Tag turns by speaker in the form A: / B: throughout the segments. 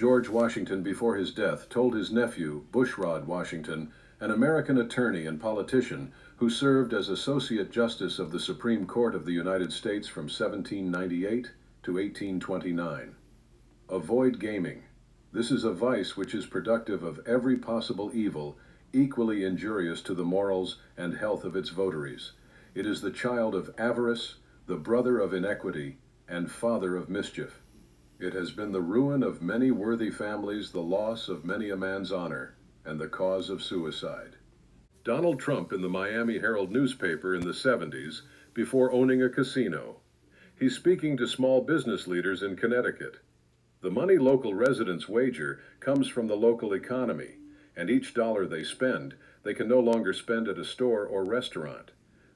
A: George Washington, before his death, told his nephew, Bushrod Washington, an American attorney and politician who served as Associate Justice of the Supreme Court of the United States from 1798 to 1829. Avoid gaming. This is a vice which is productive of every possible evil, equally injurious to the morals and health of its votaries. It is the child of avarice, the brother of iniquity, and father of mischief. It has been the ruin of many worthy families, the loss of many a man's honor, and the cause of suicide. Donald Trump in the Miami Herald newspaper in the 70s before owning a casino. He's speaking to small business leaders in Connecticut. The money local residents wager comes from the local economy, and each dollar they spend, they can no longer spend at a store or restaurant.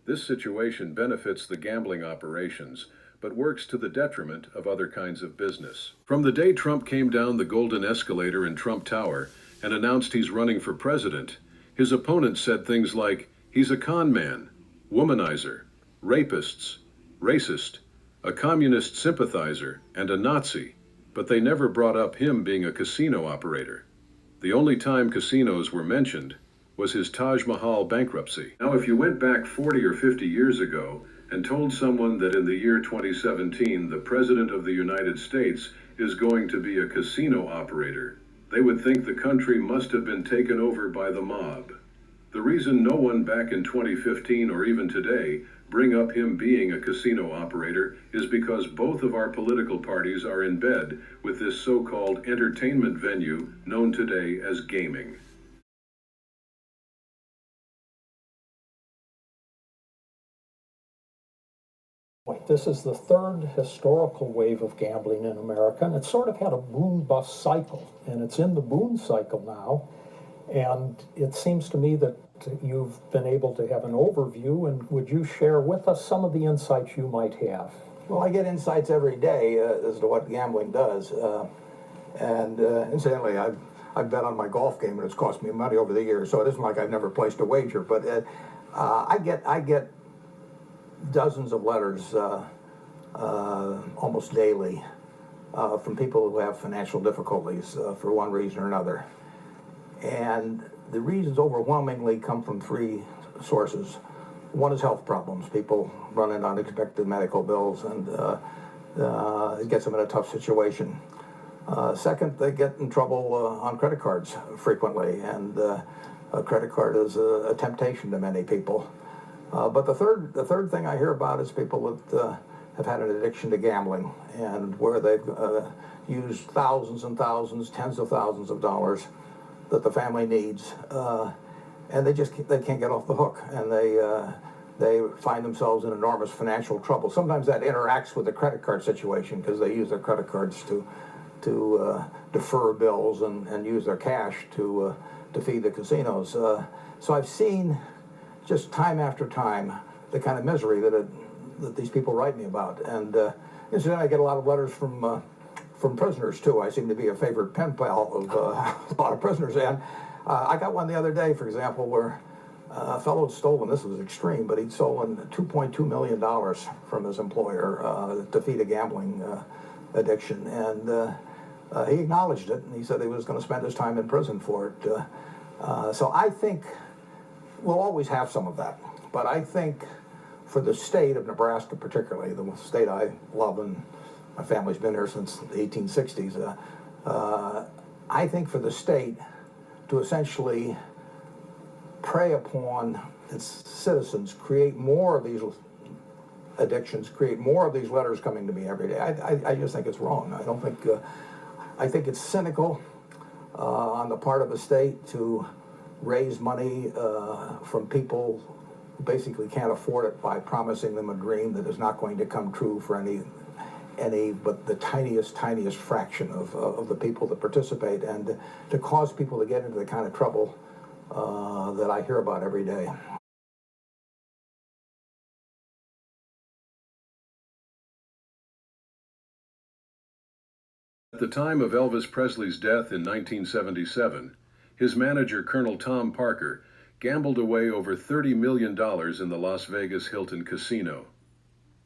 A: This situation benefits the gambling operations, but works to the detriment of other kinds of business. From the day Trump came down the golden escalator in Trump Tower and announced he's running for president, his opponents said things like, he's a con man, womanizer, rapists, racist, a communist sympathizer, and a Nazi, but they never brought up him being a casino operator. The only time casinos were mentioned was his Taj Mahal bankruptcy. Now, if you went back 40 or 50 years ago and told someone that in the year 2017, the President of the United States is going to be a casino operator, they would think the country must have been taken over by the mob. The reason no one back in 2015 or even today bring up him being a casino operator is because both of our political parties are in bed with this so-called entertainment venue known today as gaming.
B: This is the third historical wave of gambling in America, and it's sort of had a boom-bust cycle, and it's in the boom cycle now, and it seems to me that you've been able to have an overview, and would you share with us some of the insights you might have?
C: Well, I get insights every day as to what gambling does, and incidentally, I've bet on my golf game, and it's cost me money over the years, so it isn't like I've never placed a wager, but I get dozens of letters almost daily from people who have financial difficulties for one reason or another. And the reasons overwhelmingly come from three sources. One is health problems. People run into unexpected medical bills, and it gets them in a tough situation. Second, they get in trouble on credit cards frequently, and a credit card is a temptation to many people. But the third thing I hear about is people that have had an addiction to gambling, and where they've used thousands and thousands, tens of thousands of dollars that the family needs, and they can't get off the hook, and they find themselves in enormous financial trouble. Sometimes that interacts with the credit card situation because they use their credit cards to defer bills and use their cash to feed the casinos. So I've seen just time after time the kind of misery that these people write me about. And incidentally, I get a lot of letters from prisoners too. I seem to be a favorite pen pal of a lot of prisoners. And I got one the other day, for example, where a fellow had stolen, this was extreme, but he'd stolen $2.2 million from his employer to feed a gambling addiction. And he acknowledged it, and he said he was going to spend his time in prison for it. So I think we'll always have some of that, but I think for the state of Nebraska particularly, the state I love, and my family's been here since the 1860s, I think for the state to essentially prey upon its citizens, create more of these addictions, create more of these letters coming to me every day, I just think it's wrong. I think it's cynical on the part of the state to raise money from people who basically can't afford it by promising them a dream that is not going to come true for any but the tiniest fraction of the people that participate, and to cause people to get into the kind of trouble that I hear about every day.
A: At the time of Elvis Presley's death in 1977, his manager, Colonel Tom Parker, gambled away over $30 million in the Las Vegas Hilton Casino.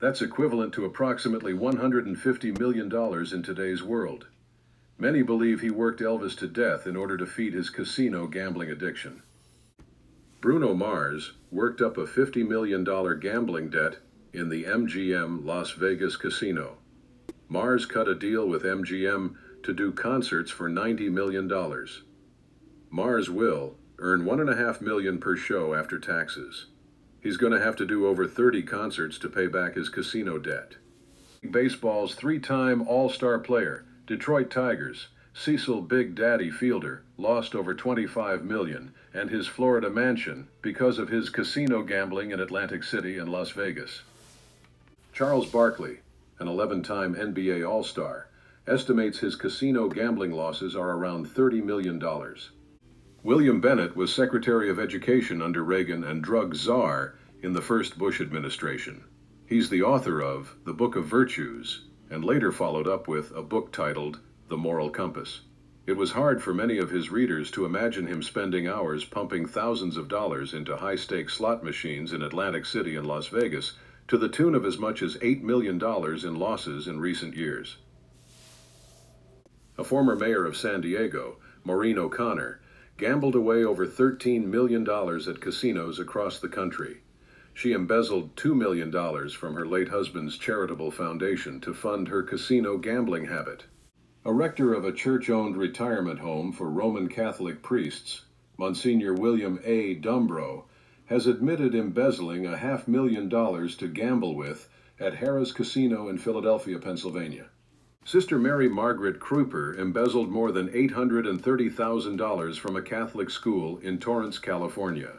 A: That's equivalent to approximately $150 million in today's world. Many believe he worked Elvis to death in order to feed his casino gambling addiction. Bruno Mars worked up a $50 million gambling debt in the MGM Las Vegas casino. Mars cut a deal with MGM to do concerts for $90 million. Mars will earn $1.5 million per show after taxes. He's going to have to do over 30 concerts to pay back his casino debt. Baseball's three-time All-Star player, Detroit Tigers, Cecil Big Daddy Fielder, lost over $25 million and his Florida mansion because of his casino gambling in Atlantic City and Las Vegas. Charles Barkley, an 11-time NBA All-Star, estimates his casino gambling losses are around $30 million. William Bennett was Secretary of Education under Reagan and drug czar in the first Bush administration. He's the author of The Book of Virtues, and later followed up with a book titled The Moral Compass. It was hard for many of his readers to imagine him spending hours pumping thousands of dollars into high-stakes slot machines in Atlantic City and Las Vegas, to the tune of as much as $8 million in losses in recent years. A former mayor of San Diego, Maureen O'Connor, gambled away over $13 million at casinos across the country. She embezzled $2 million from her late husband's charitable foundation to fund her casino gambling habit. A rector of a church-owned retirement home for Roman Catholic priests, Monsignor William A. Dumbrow, has admitted embezzling $500,000 to gamble with at Harrah's Casino in Philadelphia, Pennsylvania. Sister Mary Margaret Kruper embezzled more than $830,000 from a Catholic school in Torrance, California.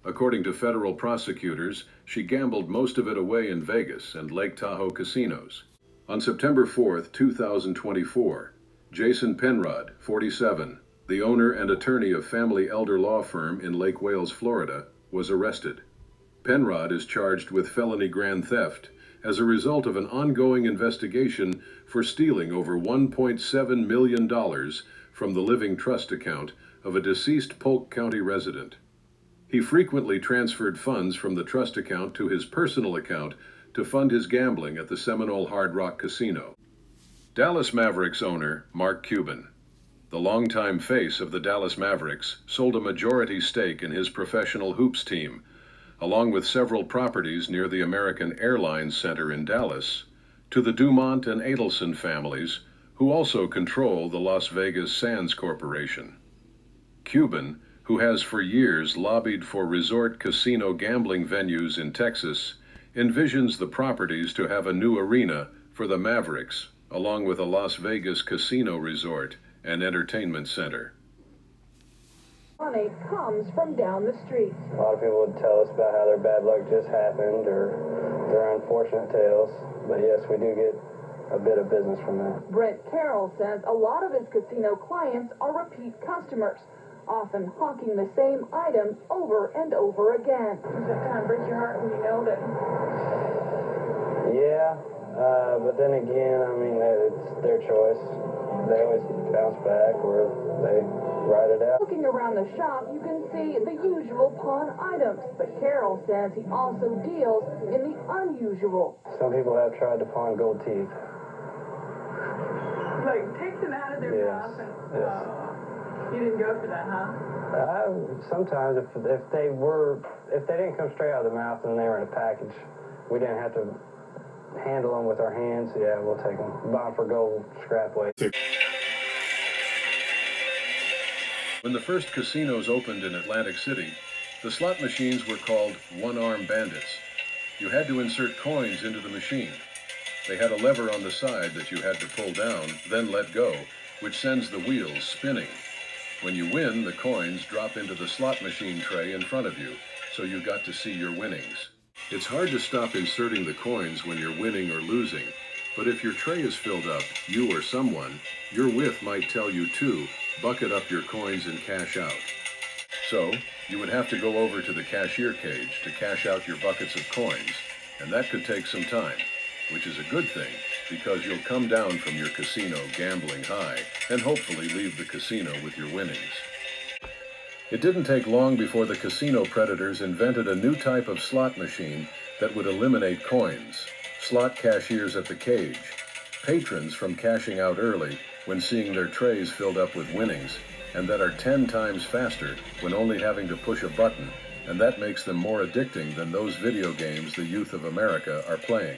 A: According to federal prosecutors, she gambled most of it away in Vegas and Lake Tahoe casinos. On September 4, 2024, Jason Penrod, 47, the owner and attorney of Family Elder Law Firm in Lake Wales, Florida, was arrested. Penrod is charged with felony grand theft as a result of an ongoing investigation for stealing over $1.7 million from the living trust account of a deceased Polk County resident. He frequently transferred funds from the trust account to his personal account to fund his gambling at the Seminole Hard Rock Casino. Dallas Mavericks owner Mark Cuban, the longtime face of the Dallas Mavericks, sold a majority stake in his professional hoops team, along with several properties near the American Airlines Center in Dallas, to the Dumont and Adelson families, who also control the Las Vegas Sands Corporation. Cuban, who has for years lobbied for resort casino gambling venues in Texas, envisions the properties to have a new arena for the Mavericks, along with a Las Vegas casino resort and entertainment center.
D: Money comes from down the street.
E: A lot of people would tell us about how their bad luck just happened or their unfortunate tales. But yes, we do get a bit of business from that.
D: Brent Carroll says a lot of his casino clients are repeat customers, often hawking the same items over and over again. Does it kind of break your heart when you know that?
E: Yeah, but then again, I mean, it's their choice. They always bounce back or they ride it out.
D: Looking around the shop, you can see the usual pawn items, but Carroll says he also deals in the unusual.
E: Some people have tried to pawn gold teeth.
D: Like, takes them out of their mouth and...
E: Yes.
D: You didn't go for that, huh?
E: Sometimes if they didn't come straight out of the mouth and they were in a package, we didn't have to handle them with our hands. Yeah, we'll take them. Buy them for gold scrap weight.
A: When the first casinos opened in Atlantic City, the slot machines were called one-arm bandits. You had to insert coins into the machine. They had a lever on the side that you had to pull down, then let go, which sends the wheels spinning. When you win, the coins drop into the slot machine tray in front of you, so you got to see your winnings. It's hard to stop inserting the coins when you're winning or losing, but if your tray is filled up, you or someone you're with might tell you to bucket up your coins and cash out. So, you would have to go over to the cashier cage to cash out your buckets of coins, and that could take some time, which is a good thing, because you'll come down from your casino gambling high and hopefully leave the casino with your winnings. It didn't take long before the casino predators invented a new type of slot machine that would eliminate coins, slot cashiers at the cage. patrons from cashing out early when seeing their trays filled up with winnings, and that are 10 times faster when only having to push a button, and that makes them more addicting than those video games the youth of America are playing.